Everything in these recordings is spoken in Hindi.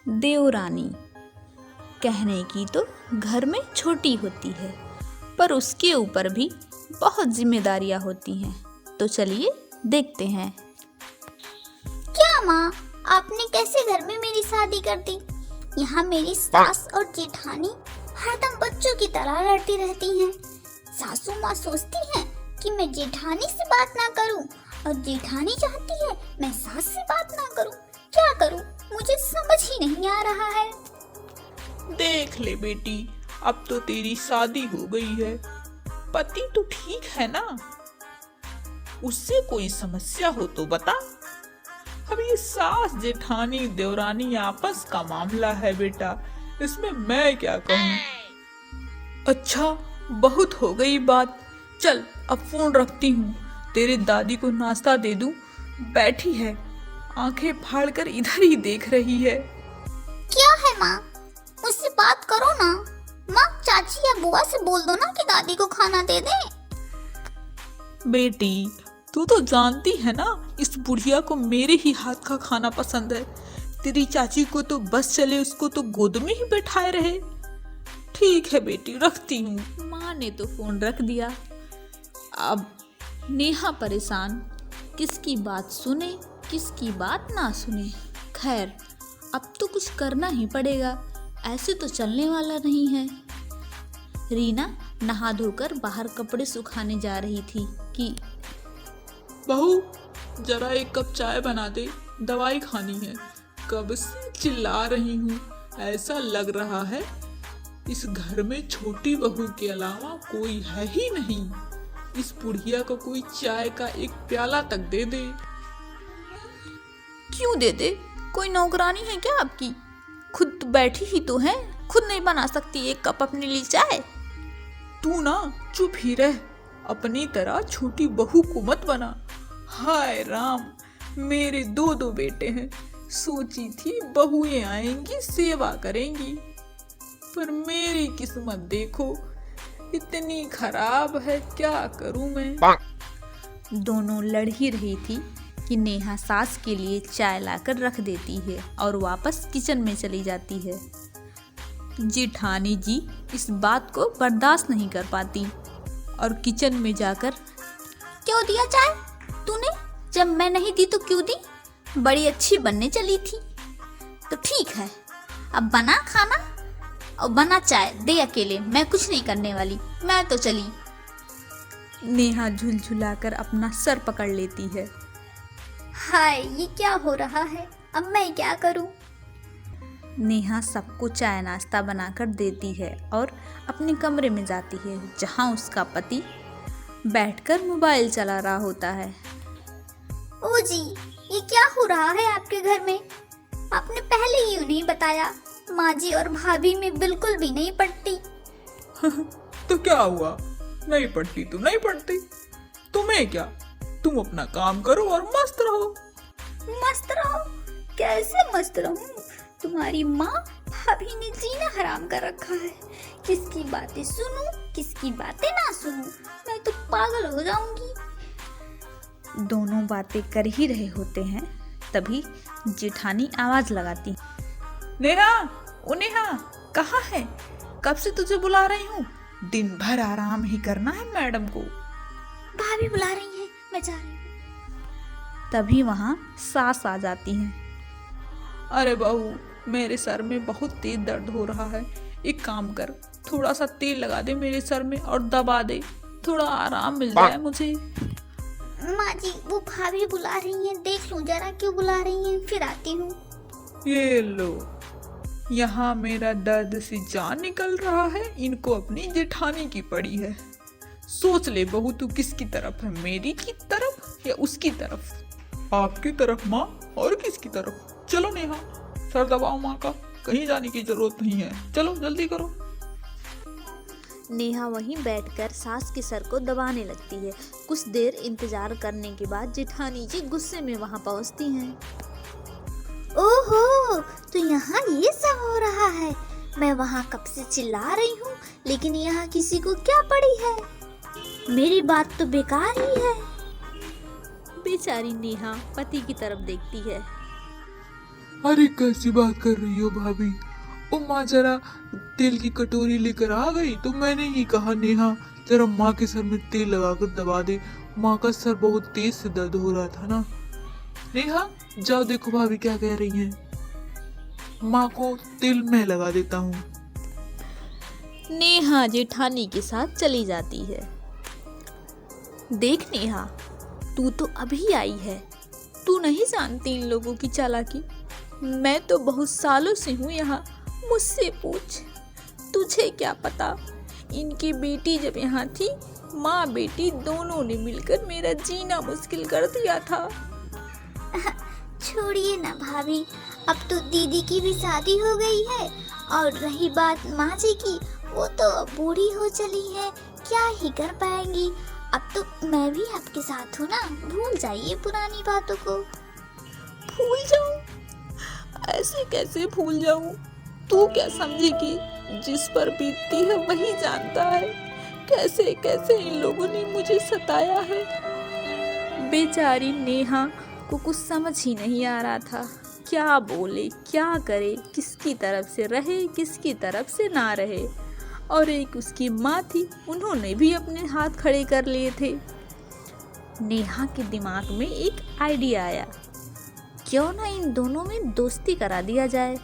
देवरानी कहने की तो घर में छोटी होती है, पर उसके ऊपर भी बहुत जिम्मेदारियां होती हैं। तो चलिए देखते हैं। क्या माँ, आपने कैसे घर में मेरी शादी कर दी? यहाँ मेरी सास और जेठानी हरदम बच्चों की तरह लड़ती रहती हैं। सासू माँ सोचती हैं कि मैं जेठानी से बात ना करूं और जेठानी चाहती है मैं सास से बात ना करूं। क्या करूं, मुझे समझ ही नहीं आ रहा है। देख ले बेटी, अब तो तेरी शादी हो गई है, पति तो ठीक है ना? उससे कोई समस्या हो तो बता। अब ये सास जेठानी देवरानी आपस का मामला है बेटा, इसमें मैं क्या कहूँ। अच्छा, बहुत हो गई बात, चल अब फोन रखती हूँ। तेरे दादी को नाश्ता दे दूँ। बैठी है, आंखें फाड़कर इधर ही देख रही है। क्या है माँ, मुझसे बात करो ना। माँ, चाची या बुआ से बोल दो ना कि दादी को खाना दे दे। बेटी, तू तो जानती है ना, इस बुढ़िया को मेरे ही हाथ का खाना पसंद है। तेरी चाची को तो बस चले उसको तो गोद में ही बैठाए रहे। ठीक है बेटी, रखती हूँ। माँ ने तो फोन रख दिया। अब नेहा परेशान, किसकी बात सुने किसकी बात ना सुने। खैर, अब तो कुछ करना ही पड़ेगा, ऐसे तो चलने वाला नहीं है। रीना नहा धोकर बाहर कपड़े सुखाने जा रही थी कि बहू, जरा एक कप चाय बना दे, दवाई खानी है। कब से चिल्ला रही हूँ, ऐसा लग रहा है इस घर में छोटी बहू के अलावा कोई है ही नहीं। इस बुढ़िया को कोई चाय का एक प्याला तक दे दे। क्यों दे दे? कोई नौकरानी है क्या आपकी? खुद तो बैठी ही तो है, खुद नहीं बना सकती एक कप अपने लिए चाय? तू ना चुप ही रह, अपनी तरह छोटी बहू को मत बना। हाय राम, मेरे दो दो बेटे हैं, सोची थी बहुएं आएंगी सेवा करेंगी, पर मेरी किस्मत देखो इतनी खराब है, क्या करूं मैं। दोनों लड़ ही रही थी कि नेहा सास के लिए चाय लाकर रख देती है और वापस किचन में चली जाती है। जेठानी जी इस बात को बर्दाश्त नहीं कर पाती और किचन में जाकर, क्यों दिया चाय तूने? जब मैं नहीं दी तो क्यों दी? बड़ी अच्छी बनने चली थी। तो ठीक है, अब बना खाना और बना चाय दे अकेले, मैं कुछ नहीं करने वाली, मैं तो चली। नेहा झुलझुलाकर अपना सर पकड़ लेती है। हाय, ये क्या हो रहा है, अब मैं क्या करूं? नेहा सबको चाय नाश्ता बनाकर देती है और अपने कमरे में जाती है, जहां उसका पति बैठकर मोबाइल चला रहा होता है। ओ जी, ये क्या हो रहा है आपके घर में? आपने पहले ही नहीं बताया। माँ जी और भाभी में बिल्कुल भी नहीं पड़ती। तो क्या हुआ, नहीं पढ़ती तो नहीं पढ़ती, तुम्हें क्या? तुम अपना काम करो और मस्त रहो। मस्त रहो? कैसे मस्त रहूं? तुम्हारी माँ भाभी ने जीना हराम कर रखा है। किसकी बातें सुनूं, किसकी बातें ना सुनूं, मैं तो पागल हो जाऊंगी। दोनों बातें कर ही रहे होते हैं, तभी जेठानी आवाज लगाती, नेहा, ओ नेहा, कहाँ है? कब से तुझे बुला रही हूँ। दिन भर आराम ही करना है मैडम को। भाभी बुला रही हैं, मैं जा रही हूँ। तभी वहाँ सास आ जाती हैं। अरे बहू, मेरे सर में बहुत तेज दर्द हो रहा है, एक काम कर, थोड़ा सा तेल लगा दे मेरे सर में और दबा दे, थोड़ा आराम मिल जाए मुझे। माँ जी, वो भाभी बुला रही हैं, देख लूं जरा क्यों बुला रही हैं, फिर आती हूँ। ये लो, यहाँ मेरा दर्द से जान निकल रहा है, इनको अपनी जेठानी की पड़ी है। सोच ले बहू, तू किसकी तरफ है, मेरी की तरफ या उसकी तरफ? आपकी तरफ माँ, और किसकी तरफ? चलो नेहा, सर दबाओ माँ का, कहीं जाने की जरूरत नहीं है, चलो जल्दी करो। नेहा वहीं बैठकर सास के सर को दबाने लगती है। कुछ देर इंतजार करने के बाद जेठानी जी गुस्से में वहां पहुंचती हैं। ओहो, तो यहाँ ये सब हो रहा है। मैं वहाँ कब से चिल्ला रही हूँ, लेकिन यहाँ किसी को क्या पड़ी है? मेरी बात तो बेकार ही है। बेचारी नेहा पति की तरफ देखती है। अरे कैसी बात कर रही हो भाभी? ओ माँ जरा तेल की कटोरी लेकर आ गई तो मैंने ही कहा नेहा जरा माँ के सर में तेल लगाकर दबा दे। माँ का सर बहुत तेज से दर्द हो रहा था ना। नेहा जाओ देखो भाभी क्या कह रही हैं। माँ को तेल मैं लगा देता हूँ। नेहा जेठानी के साथ चली जाती है। देख नेहा, तू तो अभी आई है, तू नहीं जानती इन लोगों की चालाकी। मैं तो बहुत सालों से हूँ यहाँ, मुझसे पूछ। तुझे क्या पता, इनकी बेटी जब यहाँ थी, माँ बेटी दोनों ने मिलकर मेरा जीना मुश्किल कर दिया था। छोड़िए ना भाभी, अब तो दीदी की भी शादी हो गई है। और रही बात माँ जी की, वो तो अब बूढ़ी हो चली है, क्या ही कर पाएंगी। अब तो मैं भी आपके साथ हूँ ना, भूल जाइए पुरानी बातों को। भूल जाऊं? ऐसे कैसे भूल जाऊं? तू क्या समझेगी, जिस पर बीतती है वही जानता है। कैसे कैसे इन लोगों ने मुझे सताया है। बेचारी नेहा को कुछ समझ ही नहीं आ रहा था, क्या बोले क्या करे, किसकी तरफ से रहे किसकी तरफ से ना रहे। और एक उसकी माँ थी, उन्होंने भी अपने हाथ खड़े कर लिए थे। नेहा के दिमाग में एक आइडिया आया, क्यों ना इन दोनों में दोस्ती करा दिया जाए।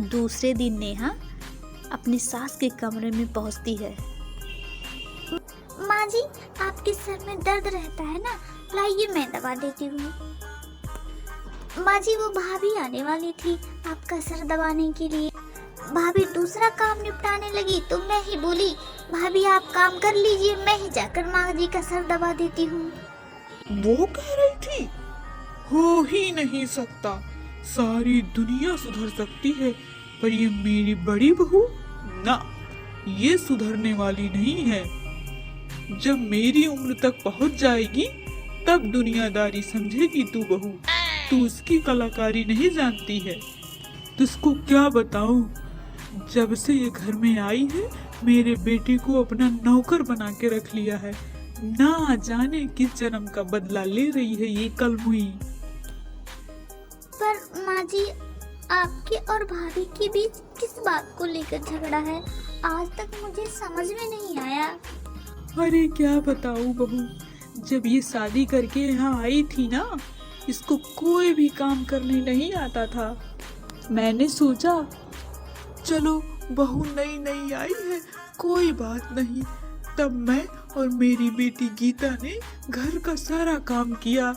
दूसरे दिन नेहा अपनी सास के कमरे में पहुंचती है। माँ जी, आपके सर में दर्द रहता है ना, लाइए मैं दबा देती हूँ। माँ जी, वो भाभी आने वाली थी आपका सर दबाने के लिए। भाभी दूसरा काम निपटाने लगी तो मैं ही बोली, भाभी आप काम कर लीजिए, मैं ही जाकर माँ जी का सर दबा देती हूँ। वो कह रही थी, हो ही नहीं सकता, सारी दुनिया सुधर सकती है पर ये मेरी बड़ी बहू ना, ये सुधरने वाली नहीं है। जब मेरी उम्र तक पहुंच जाएगी तब दुनियादारी समझेगी तू बहू। तू उसकी कलाकारी नहीं जानती है। तुझको क्या बताऊं, जब से ये घर में आई है मेरे बेटे को अपना नौकर बना के रख लिया है। ना जाने किस जन्म का बदला ले रही है ये कलमुई। पर माँ जी, आपके और भाभी के बीच किस बात को लेकर झगड़ा है, आज तक मुझे समझ में नहीं आया। अरे क्या बताऊं बहू, जब ये शादी करके यहाँ आई थी ना, इसको कोई भी काम करने नहीं आता था। मैंने सोचा चलो बहू नई नई आई है, कोई बात नहीं। तब मैं और मेरी बेटी गीता ने घर का सारा काम किया।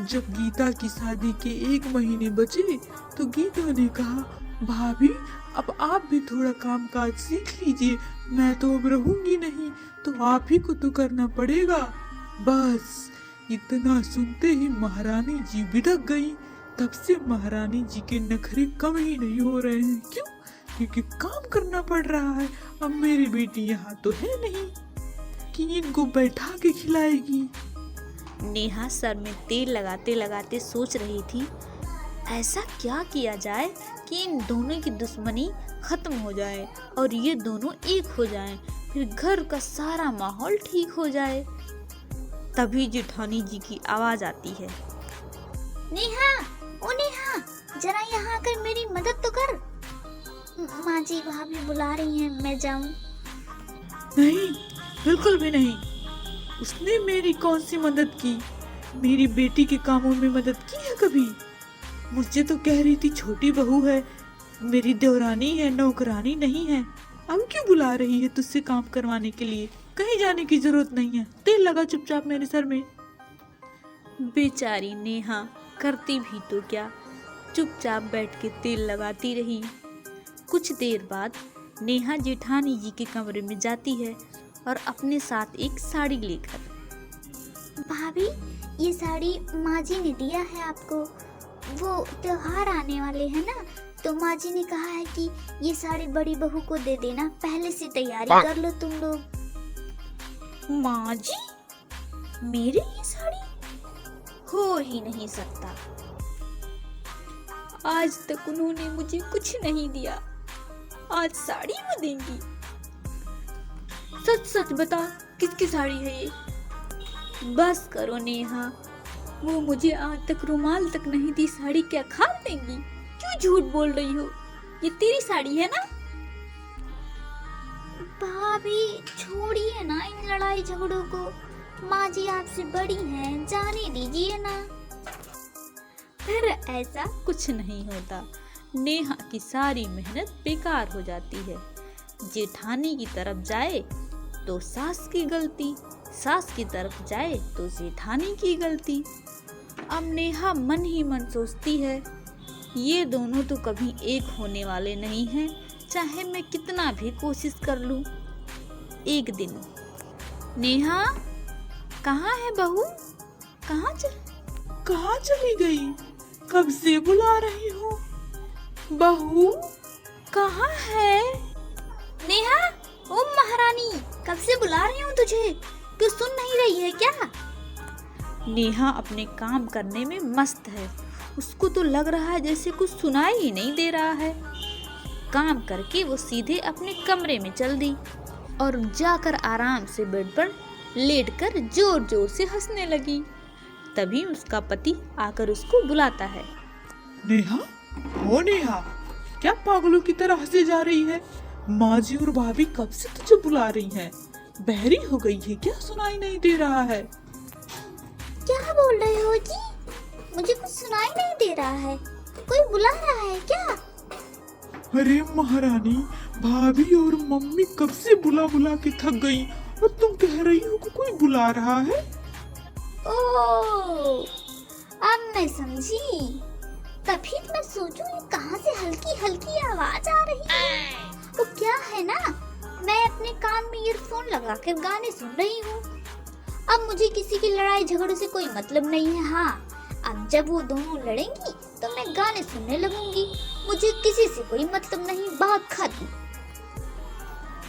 जब गीता की शादी के 1 महीने बचे तो गीता ने कहा, भाभी अब आप भी थोड़ा काम काज सीख लीजिए, मैं तो अब रहूंगी नहीं तो आप ही को तो करना पड़ेगा। बस इतना सुनते ही महारानी जी बिदक गई। तब से महारानी जी के नखरे कम ही नहीं हो रहे हैं। क्यों? क्योंकि काम करना पड़ रहा है। अब मेरी बेटी यहाँ तो है नहीं कि इनको बैठा के खिलाएगी। नेहा सर में तेल लगाते लगाते सोच रही थी, ऐसा क्या किया जाए कि इन दोनों की दुश्मनी खत्म हो जाए और ये दोनों एक हो जाएं, फिर घर का सारा माहौल ठीक हो जाए। तभी जेठानी जी की आवाज आती है, नेहा, ओ नेहा, जरा यहाँ आकर मेरी मदद तो कर। माँ जी, भाभी बुला रही हैं, मैं जाऊँ? नहीं, बिल्कुल भी नहीं। उसने मेरी कौन सी मदद की? मेरी बेटी के कामों में मदद की है कभी? मुझे तो कह रही थी छोटी बहू है, मेरी देवरानी है, नौकरानी नहीं है। अब क्यों बुला रही है तुझसे काम करवाने के लिए? कहीं जाने की जरूरत नहीं है, तेल लगा चुपचाप मेरे सर में। बेचारी नेहा करती भी तो क्या, चुपचाप बैठ के तेल लगाती रही। कुछ देर बाद नेहा जेठानी जी के कमरे में जाती है और अपने साथ एक साड़ी लेकर। भाभी, ये साड़ी माँ जी ने दिया है आपको, वो त्योहार आने वाले हैं ना, तो माँ जी ने कहा है कि ये साड़ी बड़ी बहू को दे देना, पहले से तैयारी कर लो तुम लोग। माँ जी, मेरी ये साड़ी? हो ही नहीं सकता। आज तक उन्होंने मुझे कुछ नहीं दिया, आज साड़ी वो देंगी। सच सच बता, किसकी साड़ी है ये? बस करो नेहा, वो मुझे आज तक रुमाल तक नहीं दी साड़ी क्या खा देंगी? क्यों झूठ बोल रही हो? ये तेरी साड़ी है ना? भाभी छोड़िए ना इन लड़ाई झगड़ों को, माँ जी आपसे बड़ी हैं, जाने दीजिए ना। पर ऐसा कुछ नहीं होता। नेहा की सारी मेहनत बेकार हो जाती है। जेठानी की तरफ जाए तो सास की गलती, सास की तरफ जाए तो जेठानी की गलती। अब नेहा मन ही मन सोचती है, ये दोनों तो कभी एक होने वाले नहीं हैं, चाहे मैं कितना भी कोशिश कर लूं। एक दिन, नेहा कहाँ है बहू? कहाँ चली गई? कब से बुला रही हूँ। बहू कहाँ है? नेहा, ओ महारानी, कब से बुला रही हूँ तुझे, तू सुन नहीं रही है क्या? नेहा अपने काम करने में मस्त है। उसको तो लग रहा है जैसे कुछ सुनाई ही नहीं दे रहा है। काम करके वो सीधे अपने कमरे में चल दी और जाकर आराम से बेड पर लेटकर जोर जोर से हंसने लगी। तभी उसका पति आकर उसको बुलाता है। नेहा, ओ नेहा, क्या पागलों की तरह हंसे जा रही है? माँ जी और भाभी कब से तुझे बुला रही हैं? बहरी हो गई है क्या? सुनाई नहीं दे रहा है? क्या बोल रहे हो जी? मुझे कुछ सुनाई नहीं दे रहा है। कोई बुला रहा है क्या? अरे महारानी, भाभी और मम्मी कब से बुला बुला के थक गई और तुम कह रही हो कि कोई बुला रहा है? ओह, अब मैं समझी। तभी तो मैं सोचूं ये कहाँ से हल्की हल्की आवाज आ रही है। वो क्या है ना, मैं अपने कान में ईयरफोन लगा कर गाने सुन रही हूँ। अब मुझे किसी की लड़ाई झगड़ों से कोई मतलब नहीं है। हाँ, अब जब वो दोनों लड़ेंगी तो मैं गाने सुनने लगूंगी। मुझे किसी से कोई मतलब नहीं, बात खत्म।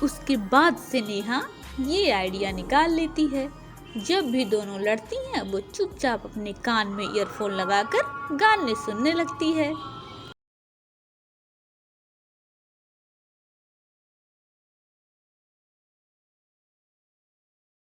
उसके बाद से नेहा ये आइडिया निकाल लेती है, जब भी दोनों लड़ती हैं वो चुपचाप अपने कान में ईयरफोन लगाकर गाने सुनने लगती है।